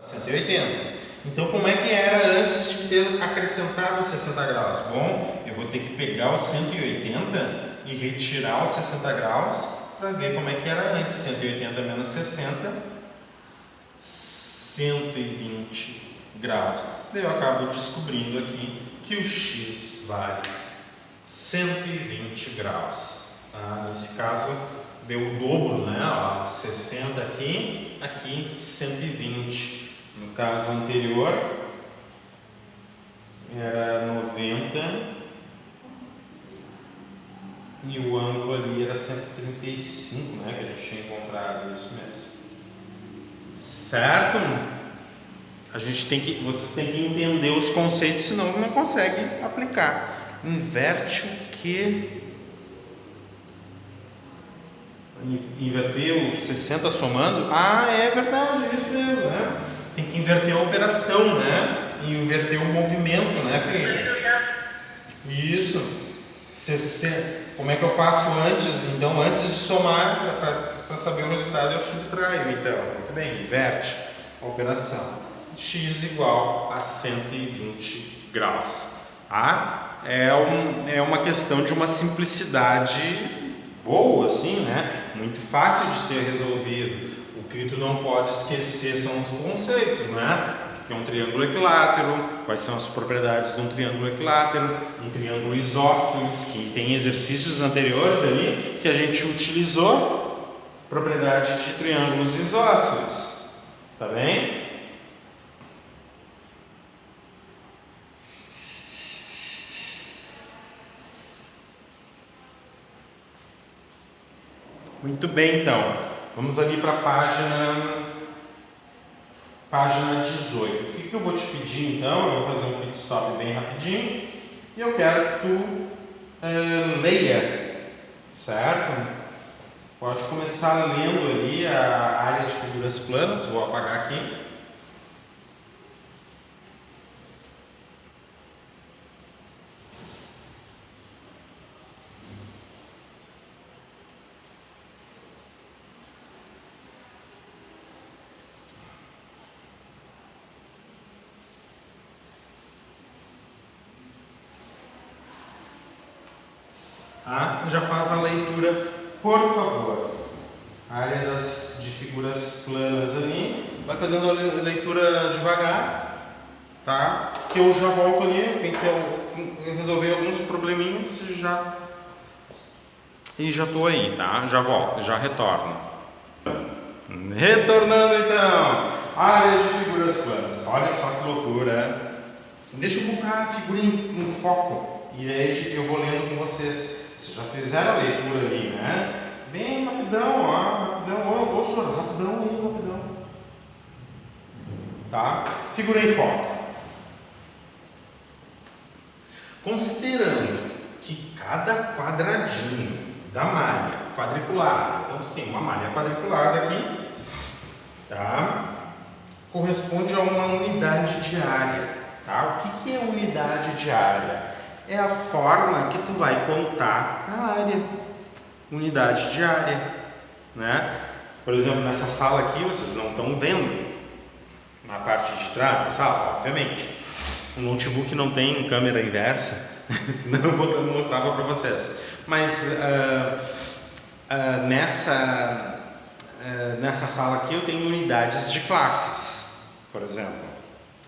180. Então, como é que era antes de ter acrescentado os 60 graus? Bom, eu vou ter que pegar os 180 e retirar os 60 graus para ver como é que era antes. 180 menos 60, 120 graus. Daí eu acabo descobrindo aqui que o x vale 120 graus. Nesse caso, deu o dobro, né? 60 aqui, aqui 120. No caso anterior, era 90 e o ângulo ali era 135, né? Que a gente tinha encontrado, isso mesmo. Certo? Vocês têm que entender os conceitos, senão não consegue aplicar. Inverte o quê? Inverter o 60 somando? É verdade, isso mesmo, né? Tem que inverter a operação, né? E inverter o movimento, né, Felipe? Isso. 60. Como é que eu faço antes? Então, antes de somar, para saber o resultado, eu subtraio. Então, muito bem, inverte a operação. X igual a 120 graus. É uma questão de uma simplicidade boa, assim, né? Muito fácil de ser resolvido. O que tu não pode esquecer são os conceitos, né? O que é um triângulo equilátero, quais são as propriedades de um triângulo equilátero, um triângulo isósceles, que tem exercícios anteriores ali que a gente utilizou, propriedade de triângulos isósceles, tá bem? Muito bem, então. Vamos ali para a página 18. O que eu vou te pedir, então? Eu vou fazer um pit stop bem rapidinho. E eu quero que tu leia, certo? Pode começar lendo ali a área de figuras planas. Vou apagar aqui. Já faz a leitura, por favor. A área de figuras planas ali. Vai fazendo a leitura devagar, tá? Que eu já volto ali. Eu tenho que resolver alguns probleminhas e já estou aí, tá? Já volto, já retorno. Retornando então. Área de figuras planas. Olha só que loucura. Deixa eu botar a figura em foco. E aí eu vou lendo com vocês. Vocês já fizeram a leitura ali, né? Bem rapidão, rapidão. Professor, rapidão. Tá? Figura em foco. Considerando que cada quadradinho da malha quadriculada, então tem uma malha quadriculada aqui, tá? Corresponde a uma unidade de área, tá? O que é unidade de área? É a forma que tu vai contar a área, unidade de área, né? Por exemplo, nessa sala aqui, vocês não estão vendo na parte de trás da sala, obviamente. O notebook não tem câmera inversa, senão eu mostrava para vocês. Mas nessa sala aqui eu tenho unidades de classes, por exemplo.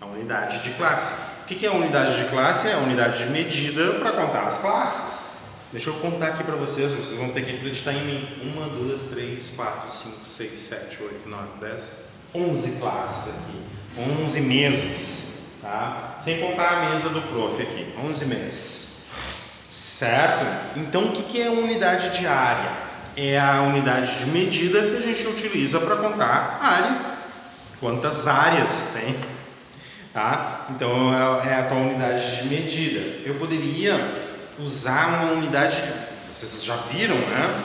A unidade de classe. O que é a unidade de classe? É a unidade de medida para contar as classes. Deixa eu contar aqui para vocês vão ter que acreditar em mim. 1, 2, 3, 4, 5, 6, 7, 8, 9, 10, 11 classes aqui. 11 mesas, tá? Sem contar a mesa do prof aqui. 11 mesas. Certo? Então, o que é a unidade de área? É a unidade de medida que a gente utiliza para contar a área. Quantas áreas tem? Tá? Então é a tua unidade de medida. Eu poderia usar uma unidade, vocês já viram, né?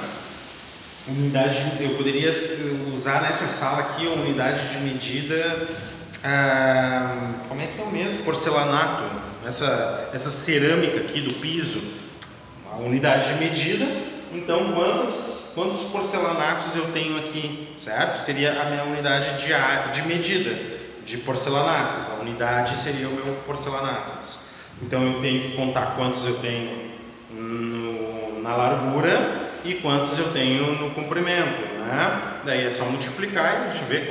Eu poderia usar nessa sala aqui a unidade de medida, como é que é o mesmo? Porcelanato, essa cerâmica aqui do piso, a unidade de medida. Então quantos porcelanatos eu tenho aqui, certo? Seria a minha unidade de medida. de porcelanatos. A unidade seria o meu porcelanatos. Então eu tenho que contar quantos eu tenho na largura e quantos eu tenho no comprimento, né? Daí é só multiplicar e a gente vê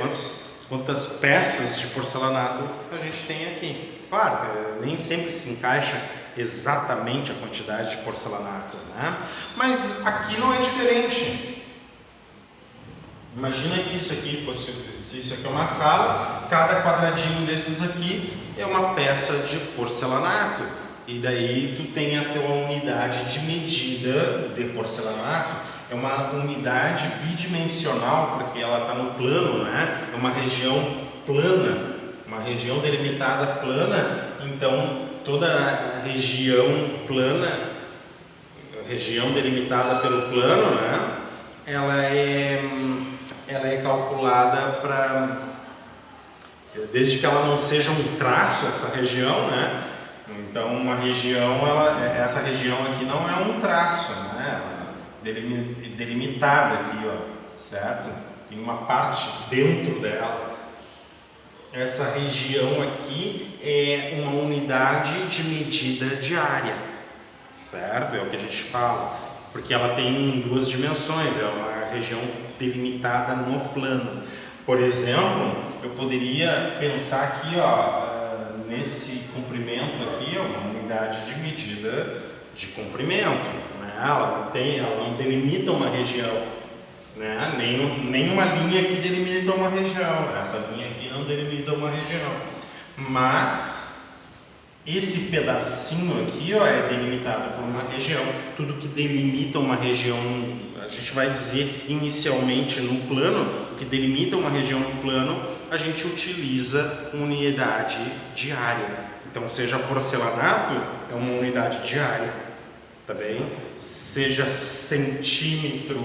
quantas peças de porcelanato a gente tem aqui. Claro, nem sempre se encaixa exatamente a quantidade de porcelanatos, né? Mas aqui não é diferente. Imagina que isso aqui fosse, se isso aqui é uma sala, cada quadradinho desses aqui é uma peça de porcelanato. E daí tu tem a tua unidade de medida de porcelanato, é uma unidade bidimensional, porque ela está no plano, né? É uma região plana, uma região delimitada plana, então toda a região plana, a região delimitada pelo plano, né? Ela é calculada para, desde que ela não seja um traço, essa região, né? Então uma região, essa região aqui não é um traço, né? Delimitada aqui, ó, certo? Tem uma parte dentro dela. Essa região aqui é uma unidade de medida de área, certo? É o que a gente fala, porque ela tem duas dimensões, é uma região delimitada no plano. Por exemplo, eu poderia pensar aqui, ó, nesse comprimento aqui, ó, uma unidade de medida de comprimento, né? Ela não delimita uma região, né? Nenhuma linha aqui delimita uma região, essa linha aqui não delimita uma região, mas esse pedacinho aqui, ó, é delimitado por uma região. Tudo que delimita uma região, a gente vai dizer inicialmente no plano, o que delimita uma região no plano, a gente utiliza unidade de área. Então, seja porcelanato, é uma unidade de área, tá bem? Seja centímetro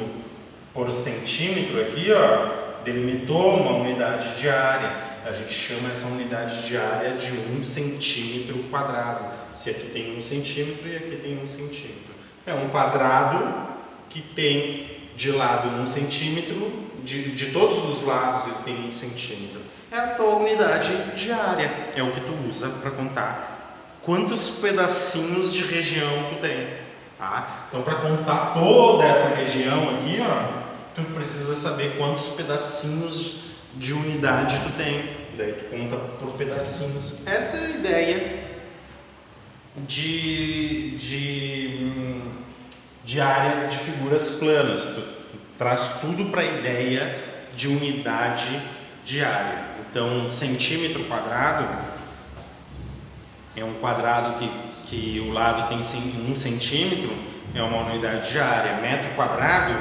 por centímetro aqui, ó, delimitou uma unidade de área. A gente chama essa unidade de área de 1 centímetro quadrado. Se aqui tem 1 centímetro e aqui tem 1 centímetro. É um quadrado que tem de lado 1 centímetro, de todos os lados ele tem 1 centímetro. É a tua unidade de área. É o que tu usa para contar quantos pedacinhos de região tu tem. Tá? Então, para contar toda essa região aqui, ó, tu precisa saber quantos pedacinhos de unidade tu tem. Daí tu conta por pedacinhos. Essa é a ideia de área de figuras planas. Tu traz tudo para a ideia de unidade de área. Então, centímetro quadrado é um quadrado que o lado tem 1 centímetro, é uma unidade de área. Metro quadrado,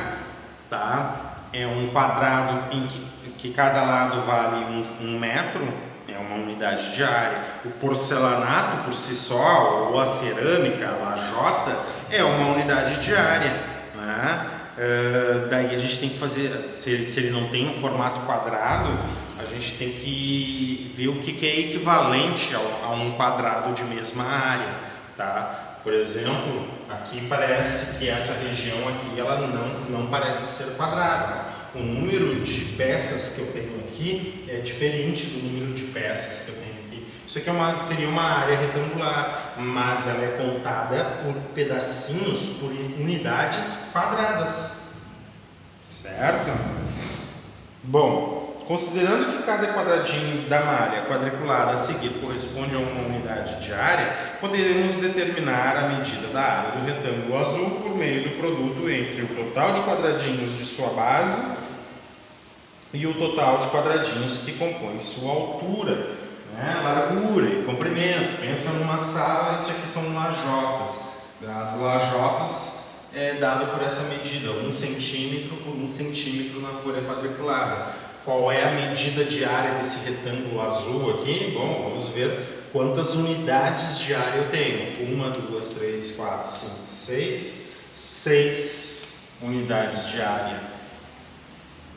tá? É um quadrado em que cada lado vale 1 metro, é uma unidade de área. O porcelanato por si só, ou a cerâmica, a lajota, é uma unidade de área, né? Daí a gente tem que fazer, se ele não tem um formato quadrado, a gente tem que ver o que é equivalente a um quadrado de mesma área, tá? Por exemplo, aqui parece que essa região aqui ela não parece ser quadrada. O número de peças que eu tenho aqui é diferente do número de peças que eu tenho aqui. Isso aqui seria uma área retangular, mas ela é contada por pedacinhos, por unidades quadradas, certo? Bom, considerando que cada quadradinho da malha quadriculada a seguir corresponde a uma unidade de área, poderemos determinar a medida da área do retângulo azul por meio do produto entre o total de quadradinhos de sua base e o total de quadradinhos que compõem sua altura, né? Largura e comprimento. Pensa numa sala, isso aqui são lajotas. As lajotas é dado por essa medida, 1 centímetro por 1 centímetro na folha quadriculada. Qual é a medida de área desse retângulo azul aqui? Bom, vamos ver quantas unidades de área eu tenho. 1, 2, 3, 4, 5, 6. 6 unidades de área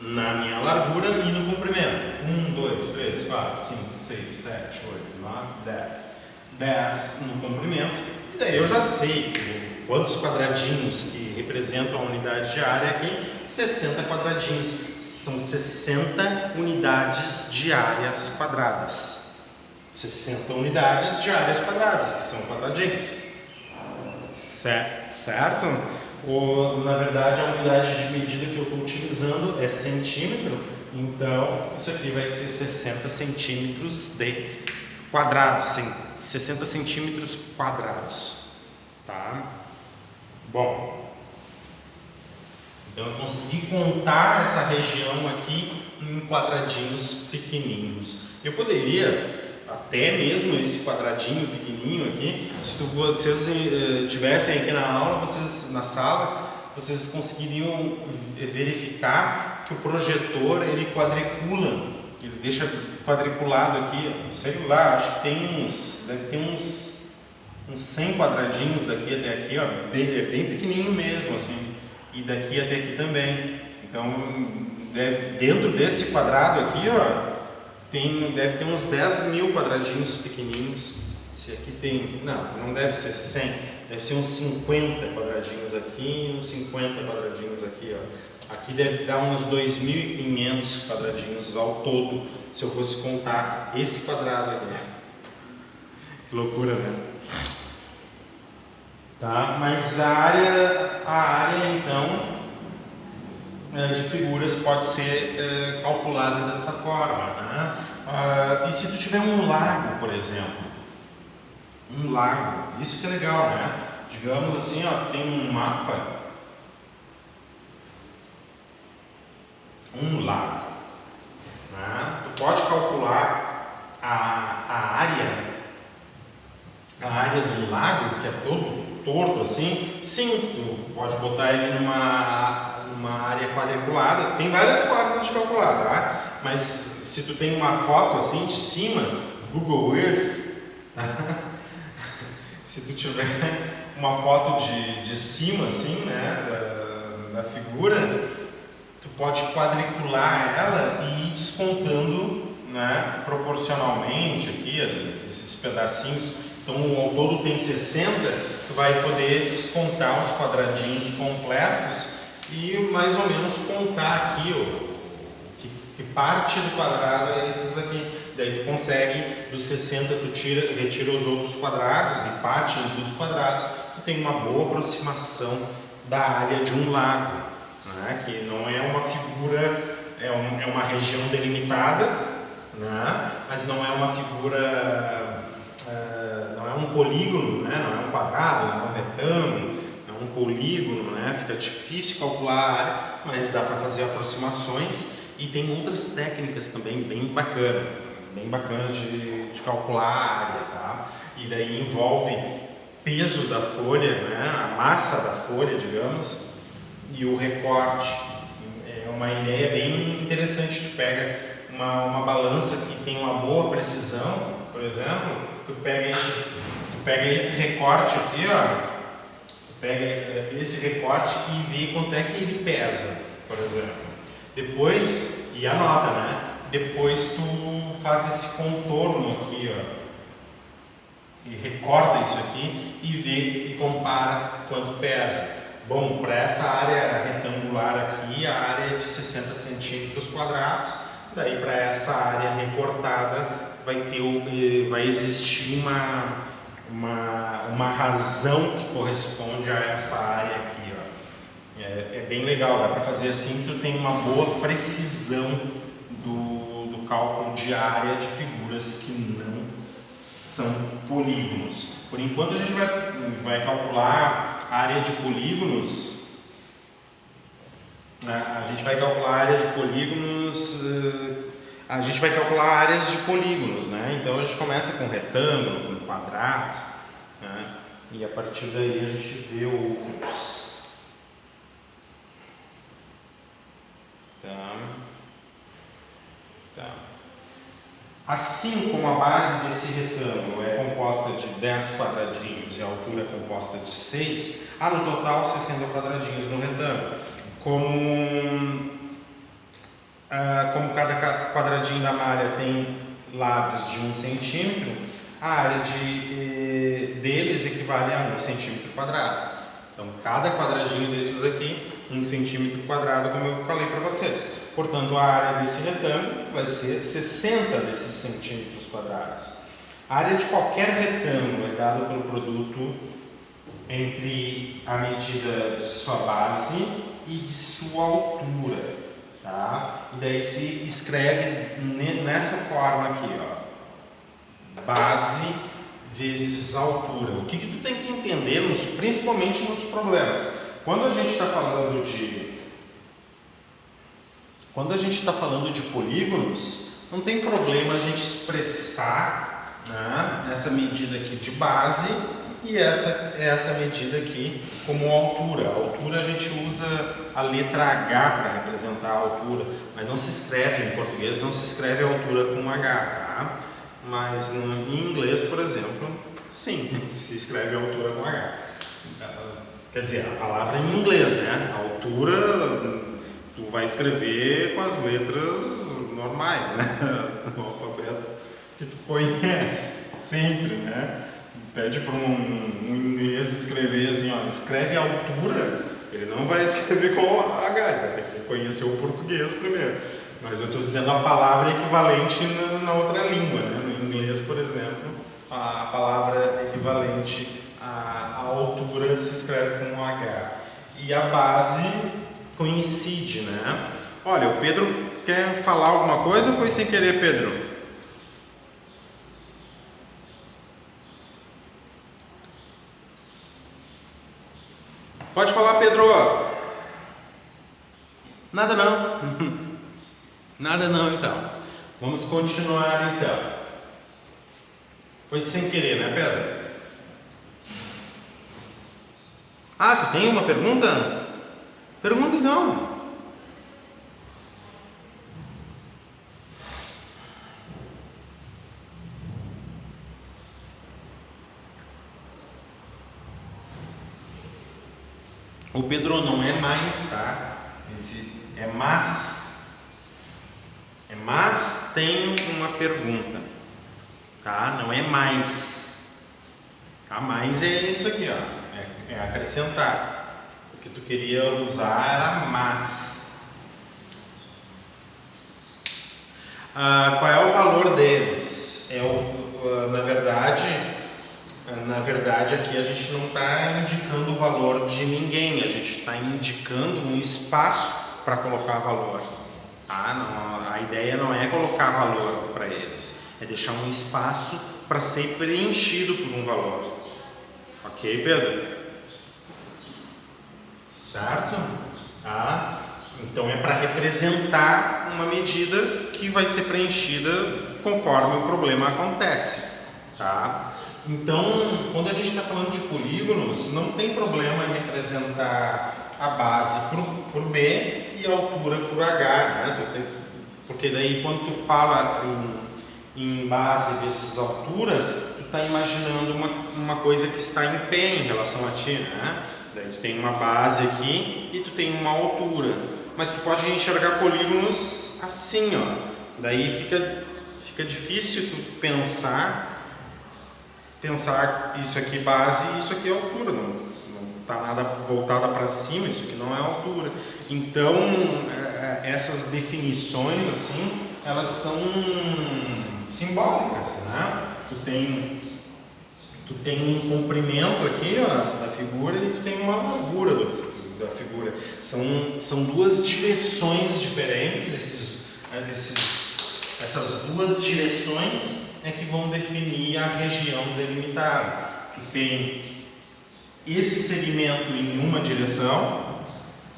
na minha largura e no comprimento. 1, 2, 3, 4, 5, 6, 7, 8, 9, 10. 10 no comprimento. E daí eu já sei quantos quadradinhos que representam a unidade de área aqui. 60 quadradinhos. são 60 unidades de áreas quadradas. 60 unidades de áreas quadradas, que são quadradinhos. Certo? Ou, na verdade, a unidade de medida que eu estou utilizando é centímetro, então isso aqui vai ser 60 centímetros de quadrados, 60 centímetros quadrados, tá? Bom, então eu consegui contar essa região aqui em quadradinhos pequenininhos. Eu poderia até mesmo esse quadradinho pequenininho aqui, se vocês tivessem aqui na aula, na sala, vocês conseguiriam verificar que o projetor ele quadricula, ele deixa quadriculado aqui, sei lá, acho que deve ter uns 100 quadradinhos daqui até aqui, ó, é bem pequenininho mesmo, assim, e daqui até aqui também. Então, dentro desse quadrado aqui, ó, deve ter uns 10 mil quadradinhos pequenininhos. Esse aqui tem, não deve ser 100, deve ser uns 50 quadradinhos aqui e uns 50 quadradinhos aqui, ó. Aqui deve dar uns 2.500 quadradinhos ao todo, se eu fosse contar esse quadrado aqui. Que loucura, né? Tá? Mas a área então de figuras pode ser calculada desta forma, né? E se tu tiver um lago, por exemplo, isso que é legal, né? Digamos assim, ó, tem um mapa, um lago, né? Tu pode calcular a área do lago, que é todo torto assim. Sim, tu pode botar ele numa área quadriculada. Tem várias formas de calcular, tá? Mas se tu tem uma foto assim de cima, Google Earth, se tu tiver uma foto de cima assim, né, da figura, tu pode quadricular ela e ir descontando, né, proporcionalmente aqui esses pedacinhos. Então ao todo tem 60, tu vai poder descontar os quadradinhos completos e mais ou menos contar aqui que parte do quadrado é esses aqui. Daí tu consegue, dos 60 tu retira os outros quadrados e parte dos quadrados, tu tem uma boa aproximação da área de um lago, né? Que não é uma figura, é uma região delimitada, né? Mas não é uma figura, não é um polígono, né? Não é um quadrado, não é um retângulo, é um polígono, né? Fica difícil calcular a área, mas dá para fazer aproximações. E tem outras técnicas também bem bacanas de calcular a área, tá? E daí envolve peso da folha, né? A massa da folha, digamos, e o recorte. É uma ideia bem interessante. Tu pega uma balança que tem uma boa precisão, por exemplo, tu pega esse recorte aqui, ó, pega esse recorte e vê quanto é que ele pesa, por exemplo. Depois, e anota, né? Depois tu faz esse contorno aqui, ó, e recorta isso aqui e vê e compara quanto pesa. Bom, para essa área retangular aqui, a área é de 60 centímetros quadrados. Daí para essa área recortada vai existir uma razão que corresponde a essa área aqui, ó. É bem legal, dá para fazer assim, tu tem uma boa precisão do cálculo de área de figuras que não são polígonos. Por enquanto a gente vai calcular a área de polígonos, né? A gente vai calcular áreas de polígonos, né? Então a gente começa com retângulo, com quadrado, né? E a partir daí a gente vê outros. Tá. Assim como a base desse retângulo é composta de 10 quadradinhos e a altura é composta de 6, há no total 60 quadradinhos no retângulo. Como cada quadradinho da malha tem lados de 1 centímetro, a área deles equivale a 1 centímetro quadrado. Então, cada quadradinho desses aqui, 1 centímetro quadrado, como eu falei para vocês. Portanto, a área desse retângulo vai ser 60 desses centímetros quadrados. A área de qualquer retângulo é dada pelo produto entre a medida de sua base e de sua altura, tá? E daí se escreve nessa forma aqui, ó, base vezes altura. O que tu tem que entender, principalmente nos problemas? Quando a gente está falando de polígonos, não tem problema a gente expressar, né, essa medida aqui de base e essa medida aqui como altura. A altura a gente usa a letra H para representar a altura, mas não se escreve em português, não se escreve a altura com H, tá? Mas em inglês, por exemplo, sim, se escreve a altura com H. Quer dizer, a palavra em inglês, né? A altura tu vai escrever com as letras normais, né? O alfabeto que tu conhece sempre, né? Pede para um inglês escrever assim, ó, escreve a altura, ele não vai escrever com H, ele vai ter que conhecer o português primeiro. Mas eu estou dizendo a palavra equivalente na outra língua, né? No inglês, por exemplo, a palavra equivalente à altura se escreve com H. E a base coincide, né? Olha, o Pedro quer falar alguma coisa ou foi sem querer, Pedro? Pode falar, Pedro. Nada não. Nada não, então. Vamos continuar, então. Foi sem querer, né, Pedro? Ah, tu tem uma pergunta? Pergunta então. O Pedro não é mais, tá? Esse é mas. É mas tem uma pergunta, tá? Não é mais. Tá? Mais é isso aqui, ó. É acrescentar. O que tu queria usar era mas. Qual é o valor deles? Na verdade, aqui a gente não está indicando o valor de ninguém, a gente está indicando um espaço para colocar valor. Tá? Não, a ideia não é colocar valor para eles, é deixar um espaço para ser preenchido por um valor. Ok, Pedro? Certo? Tá? Então é para representar uma medida que vai ser preenchida conforme o problema acontece. Tá? Então, quando a gente está falando de polígonos, não tem problema em representar a base por B e a altura por H, né? Porque daí quando tu fala em base vezes altura, tu está imaginando uma coisa que está em pé em relação a ti, né? Daí tu tem uma base aqui e tu tem uma altura, mas tu pode enxergar polígonos assim, ó. Daí fica difícil tu pensar isso aqui base e isso aqui é altura, não está nada voltada para cima, isso aqui não é altura. Então, essas definições assim, elas são simbólicas, né? Tu tem um comprimento aqui, ó, da figura e tu tem uma largura da figura. São duas direções diferentes, essas duas direções é que vão definir a região delimitada. Tu tem esse segmento em uma direção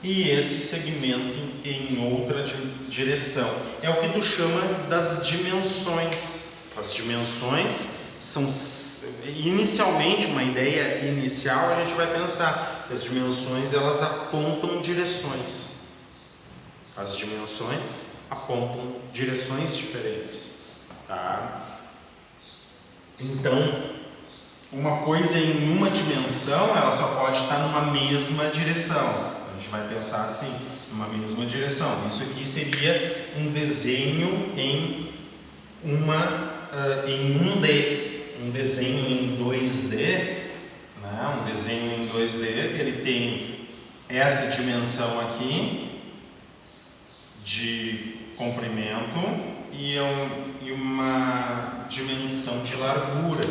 e esse segmento em outra direção. É o que tu chama das dimensões. As dimensões são, inicialmente, uma ideia inicial, a gente vai pensar que as dimensões elas apontam direções. As dimensões apontam direções diferentes. Tá? Então, uma coisa em uma dimensão, ela só pode estar numa mesma direção. A gente vai pensar assim, numa mesma direção. Isso aqui seria um desenho em 1D, um desenho em 2D, né? Um desenho em 2D, ele tem essa dimensão aqui, de comprimento e uma dimensão de largura.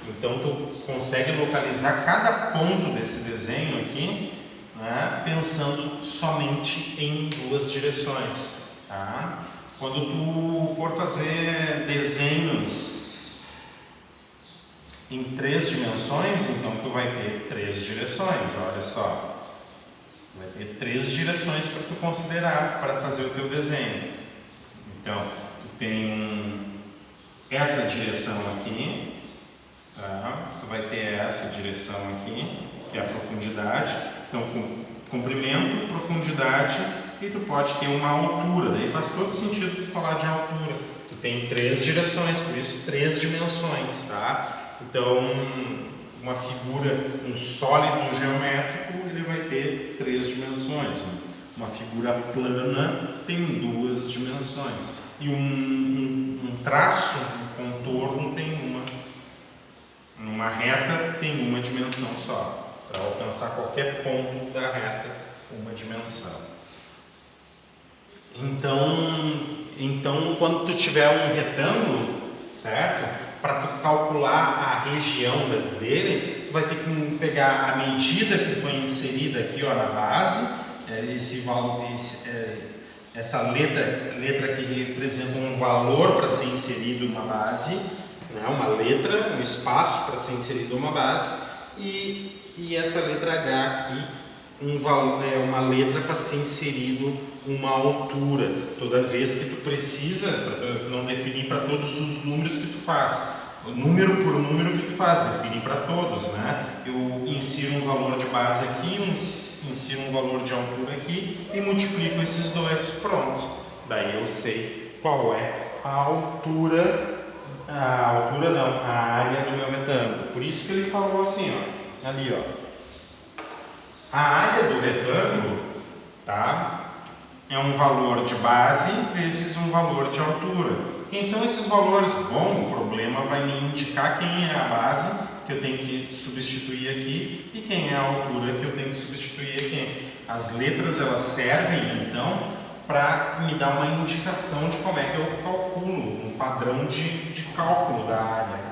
Então tu consegue localizar cada ponto desse desenho aqui, né, pensando somente em duas direções. Tá? Quando tu for fazer desenhos em 3 dimensões, então tu vai ter 3 direções, olha só. Vai ter 3 direções para tu considerar para fazer o teu desenho. Então, tu tem essa direção aqui, tá? Tu vai ter essa direção aqui, que é a profundidade. Então, comprimento, profundidade, e tu pode ter uma altura. Daí faz todo sentido tu falar de altura. Tu tem 3 direções, por isso 3 dimensões, tá? Então, uma figura, um sólido geométrico, ele vai ter 3 dimensões. Uma figura plana tem 2 dimensões. E um traço, um contorno tem uma. Uma reta tem uma dimensão só. Para alcançar qualquer ponto da reta, uma dimensão. Então quando tu tiver um retângulo, certo? Para tu calcular a região dele, tu vai ter que pegar a medida que foi inserida aqui, ó, na base, essa letra que representa um valor para ser inserido uma base, né? Uma letra, um espaço para ser inserido uma base, e essa letra H aqui, uma letra para ser inserido uma altura, toda vez que tu precisa, para não definir para todos os números que tu faz, número por número que tu faz, define para todos, né? Eu insiro um valor de base aqui, insiro um valor de altura aqui e multiplico esses dois, pronto. Daí eu sei qual é a altura não, a área do meu retângulo. Por isso que ele falou assim, ó, ali, ó. A área do retângulo, tá? É um valor de base vezes um valor de altura. Quem são esses valores? Bom, o problema vai me indicar quem é a base que eu tenho que substituir aqui e quem é a altura que eu tenho que substituir aqui. As letras, elas servem, então, para me dar uma indicação de como é que eu calculo, um padrão de cálculo da área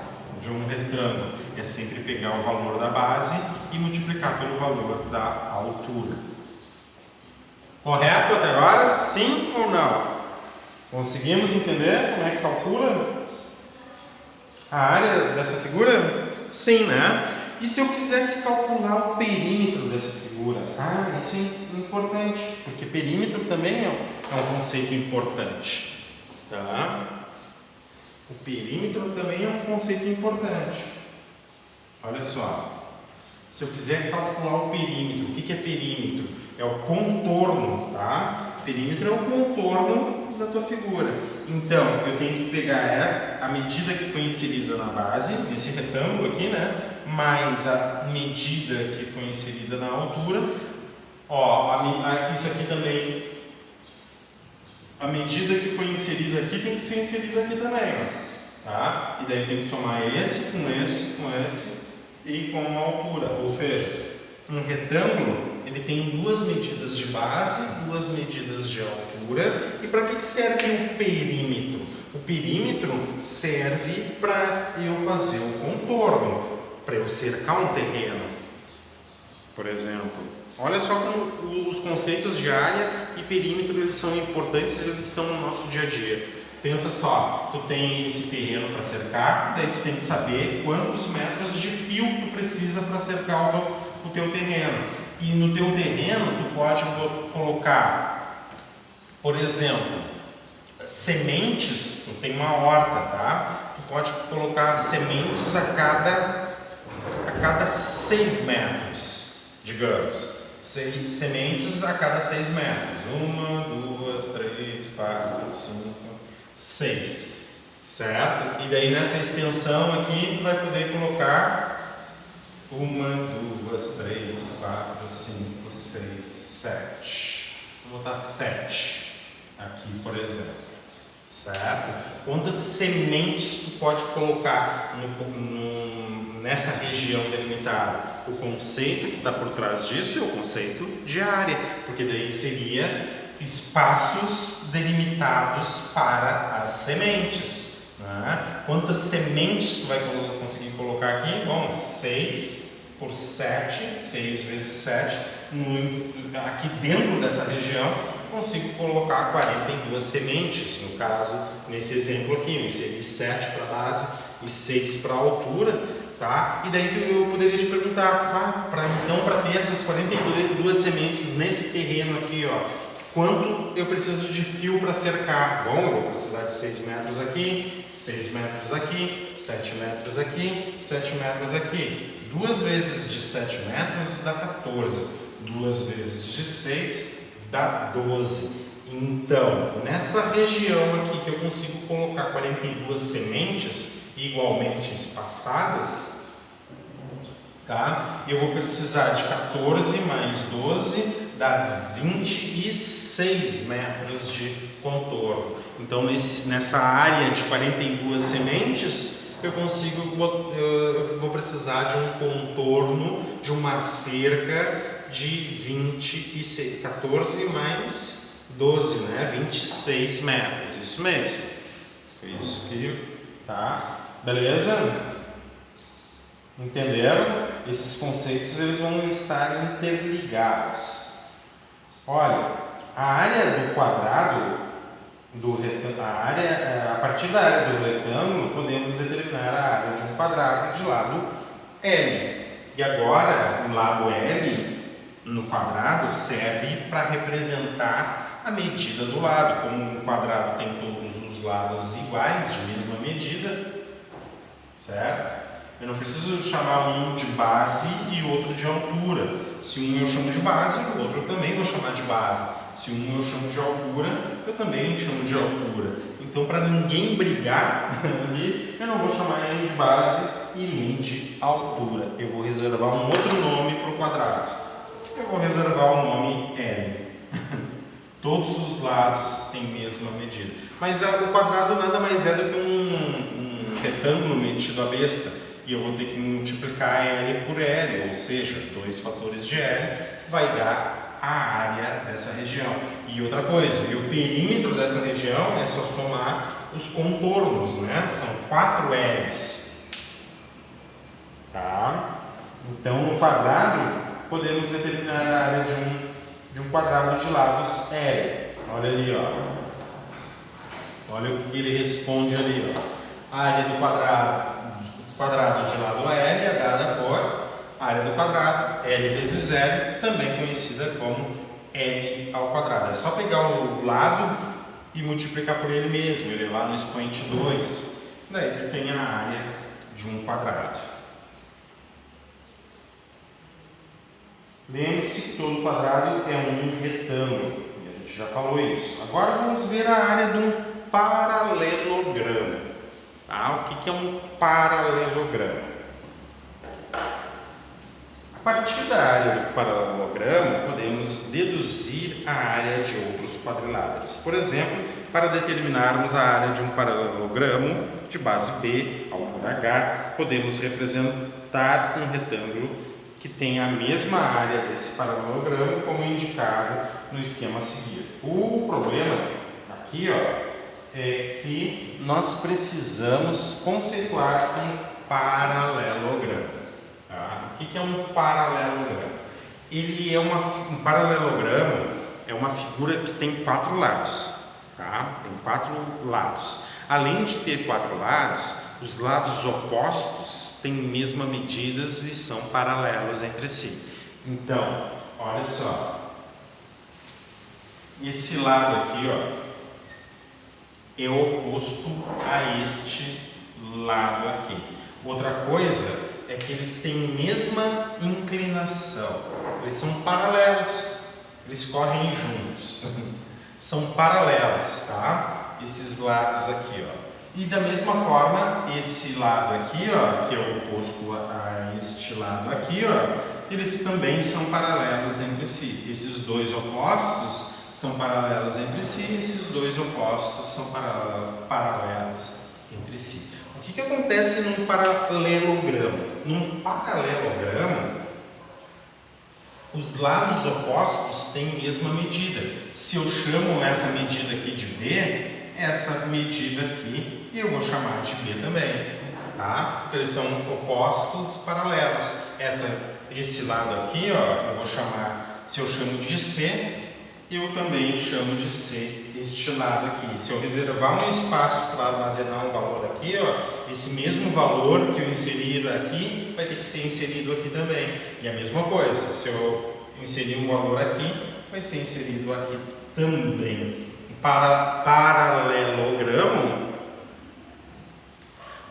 de um retângulo. É sempre pegar o valor da base e multiplicar pelo valor da altura. Correto até agora? Sim ou não? Conseguimos entender como é que calcula a área dessa figura? Sim, né? E se eu quisesse calcular o perímetro dessa figura? Isso é importante, porque perímetro também é um conceito importante. Tá? O perímetro também é um conceito importante. Olha só. Se eu quiser calcular o perímetro, o que é perímetro? É o contorno, tá? Perímetro é o contorno da tua figura. Então, eu tenho que pegar a medida que foi inserida na base, esse retângulo aqui, né? Mais a medida que foi inserida na altura. Ó, isso aqui também, a medida que foi inserida aqui tem que ser inserida aqui também, ó, tá? E daí eu tenho que somar esse com esse, com esse e com a altura. Ou seja, um retângulo, ele tem 2 medidas de base, 2 medidas de altura. E para que serve o perímetro? O perímetro serve para eu fazer o contorno, para eu cercar um terreno, por exemplo. Olha só como os conceitos de área e perímetro, eles são importantes, eles estão no nosso dia a dia. Pensa só, tu tem esse terreno para cercar, daí tu tem que saber quantos metros de fio tu precisa para cercar o teu terreno. E no teu terreno tu pode colocar, por exemplo, sementes. Tu tem uma horta, tá? Tu pode colocar sementes a cada 6 metros, digamos. Sementes a cada 6 metros. 1, 2, 3, 4, 5, 6. Certo? E daí nessa extensão aqui tu vai poder colocar 1, 2, 3, 4, 5, 6, 7. Vou botar 7 aqui, por exemplo. Certo? Quantas sementes tu pode colocar nessa região delimitada? O conceito que está por trás disso é o conceito de área, porque daí seria espaços delimitados para as sementes. Né? Quantas sementes tu vai conseguir colocar aqui? Bom, 6 por 7, 6 vezes 7. Aqui dentro dessa região, consigo colocar 42 sementes. No caso, nesse exemplo aqui, eu inseri 7 para a base e 6 para a altura. Tá? E daí eu poderia te perguntar, para ter essas 42 sementes nesse terreno aqui, ó, quanto eu preciso de fio para cercar? Bom, eu vou precisar de 6 metros aqui, 6 metros aqui, 7 metros aqui, 7 metros aqui. 2 vezes de 7 metros dá 14, 2 vezes de 6 dá 12. Então, nessa região aqui que eu consigo colocar 42 sementes igualmente espaçadas, tá? Eu vou precisar de 14 mais 12, dá 26 metros de contorno. Então, nessa área de 42 sementes, eu vou precisar de um contorno de uma cerca de 26, 14 mais 12, né? 26 metros, isso mesmo. Foi isso que, tá? Beleza? Entenderam? Esses conceitos eles vão estar interligados. Olha, a área do quadrado, a partir da área do retângulo, podemos determinar a área de um quadrado de lado L. E agora, o lado L no quadrado serve para representar a medida do lado. Como um quadrado tem todos os lados iguais, de mesma medida, certo? Eu não preciso chamar um de base e outro de altura. Se um eu chamo de base, o outro eu também vou chamar de base. Se um eu chamo de altura, eu também chamo de altura. Então, para ninguém brigar ali, eu não vou chamar ele de base e nem de altura. Eu vou reservar um outro nome para o quadrado. Eu vou reservar o nome L. Todos os lados têm a mesma medida. Mas o quadrado nada mais é do que um retângulo metido à besta. E eu vou ter que multiplicar L por L, ou seja, 2 fatores de L vai dar a área dessa região. E outra coisa, o perímetro dessa região é só somar os contornos, né? São 4 L's. Tá? Então, no quadrado, podemos determinar a área de um quadrado de lados L. Olha ali, ó. Olha o que ele responde ali, ó. A área do quadrado de lado L é dada por área do quadrado, L vezes L, também conhecida como L ao quadrado. É só pegar o lado e multiplicar por ele mesmo, ele lá no expoente 2. Daí tu tem a área de um quadrado. Lembre-se que todo quadrado é um retângulo, e a gente já falou isso. Agora vamos ver a área de um paralelogramo. Tá? O que é um paralelogramo? A partir da área do paralelogramo, podemos deduzir a área de outros quadriláteros. Por exemplo, para determinarmos a área de um paralelogramo de base B, altura H, podemos representar um retângulo que tem a mesma área desse paralelogramo, como indicado no esquema a seguir. O problema aqui, ó, é que nós precisamos conceituar um paralelogramo. Tá? O que é um paralelogramo? Ele é um paralelogramo é uma figura que tem 4 lados. Tá? Tem 4 lados. Além de ter 4 lados, os lados opostos têm mesma medidas e são paralelos entre si. Então, olha só. Esse lado aqui, ó, é oposto a este lado aqui. Outra coisa é que eles têm a mesma inclinação. Eles são paralelos. Eles correm juntos. São paralelos, tá? Esses lados aqui, ó. E da mesma forma, esse lado aqui, ó, que é o oposto a este lado aqui, ó, eles também são paralelos entre si. Esses dois opostos são paralelos entre si, esses dois opostos são paralelos entre si. O que acontece num paralelogramo? Num paralelogramo, os lados opostos têm a mesma medida. Se eu chamo essa medida aqui de B, essa medida aqui eu vou chamar de B também, tá? Porque eles são opostos paralelos. Esse lado aqui, ó, eu vou chamar, se eu chamo de C, eu também chamo de C este lado aqui. Se eu reservar um espaço para armazenar um valor aqui, ó, esse mesmo valor que eu inserir aqui vai ter que ser inserido aqui também. E a mesma coisa, se eu inserir um valor aqui, vai ser inserido aqui também.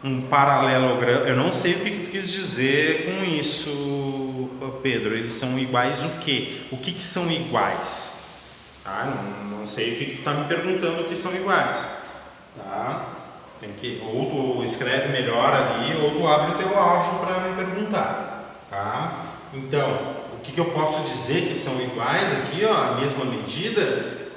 Um paralelogramo, eu não sei o que tu quis dizer com isso, Pedro. Eles são iguais o quê? O que que são iguais? Tá? Não sei o que tu está me perguntando que são iguais. Tá? Ou tu escreve melhor ali, ou tu abre o teu áudio para me perguntar. Tá? Então, o que eu posso dizer que são iguais aqui, ó, a mesma medida,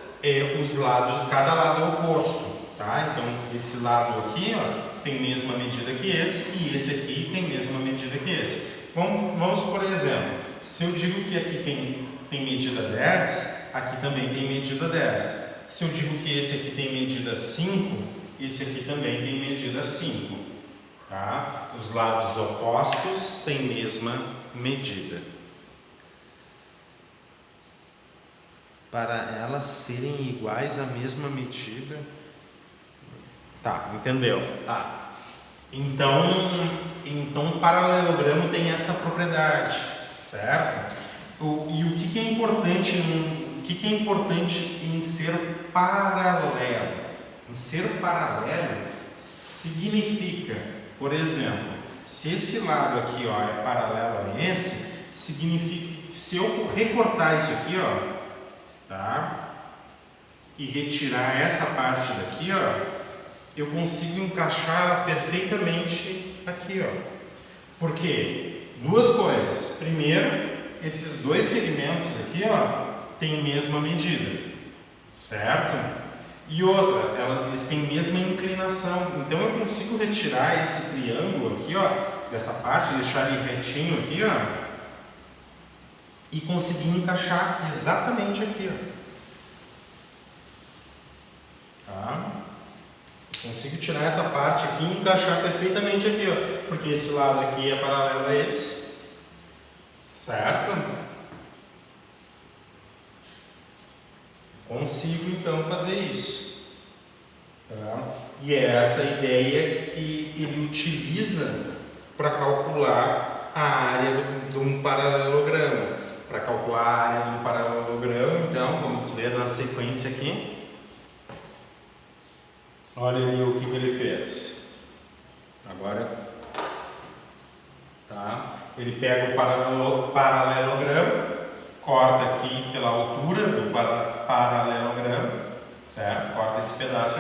os lados, cada lado é oposto. Tá? Então, esse lado aqui, ó, tem mesma medida que esse, e esse aqui tem mesma medida que esse. Vamos por exemplo, se eu digo que aqui tem medida 10, aqui também tem medida 10. Se eu digo que esse aqui tem medida 5, esse aqui também tem medida 5. Tá? Os lados opostos têm mesma medida. Para elas serem iguais à mesma medida. Tá, entendeu? Tá. Então o paralelogramo tem essa propriedade, certo? E o que é importante em ser paralelo? Em ser paralelo significa, por exemplo, se esse lado aqui, ó, é paralelo a esse, significa que se eu recortar isso aqui, ó, tá? E retirar essa parte daqui, ó, eu consigo encaixar ela perfeitamente aqui, ó. Por quê? Duas coisas. Primeiro, esses dois segmentos aqui, ó, têm a mesma medida, certo? E outra, eles têm a mesma inclinação. Então eu consigo retirar esse triângulo aqui, ó, dessa parte, deixar ele retinho aqui, ó, e conseguir encaixar exatamente aqui, ó. Tá? Consigo tirar essa parte aqui e encaixar perfeitamente aqui, ó, porque esse lado aqui é paralelo a esse, certo? Consigo então fazer isso, tá? E é essa ideia que ele utiliza para calcular a área de um paralelogramo. Para calcular a área de um paralelogramo, então, vamos ver na sequência aqui. Olha ali o que ele fez. Agora, tá? Ele pega o paralelogramo, corta aqui pela altura do paralelogramo, certo? Corta esse pedaço